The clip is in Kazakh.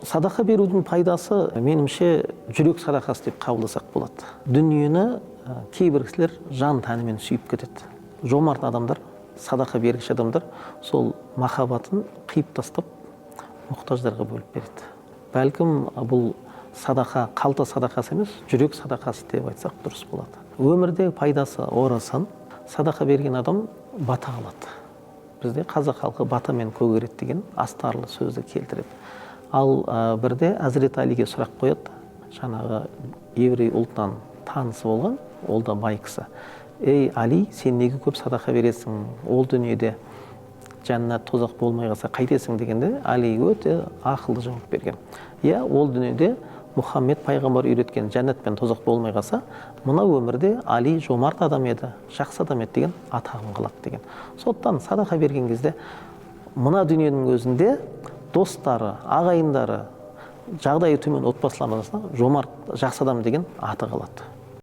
Садақа берудің пайдасы, меніңше, жүрек садақасы деп қабылдасақ болады. Дүниені кейбір кісілер жан тәнімен сүйіп кетеді. Жомарт адамдар, садақа бергіш адамдар сол махаббатын қиып тастап, мұқтаждарға бөліп береді. Бәлкім бұл садақа қалта садақасы емес, жүрек садақасы деп айтсақ дұрыс болады. Өмірде пайдасы орасан, садақа берген адам бата алады. Бізде қазақ халқы бата мен көгереді деген астарлы сөзді келтіреді. Ал бірде Әзірет Алиге сұрақ қояды. Жаңағы еврей ұлтынан танысы болған, ол да бай кісі. Ей Али, сен неге көп садақа бересің? Ол дүниеде жәннат тозақ болмай қалса қайтесің дегенде, Али өте ақылды жауап берген. Иә, ол дүниеде Мұхаммед пайғамбар үйреткен жәннат пен тозақ болмай қалса, мына өмірде Али жомарт адам еді, жақсы адам еді деген атағын қалады деген. Сондықтан садақа берген кезде мына дүниенің өзінде достары, ағайындары, жағдайы төмен отбасылар арасында жомарт жақсы адам деген аты қалады.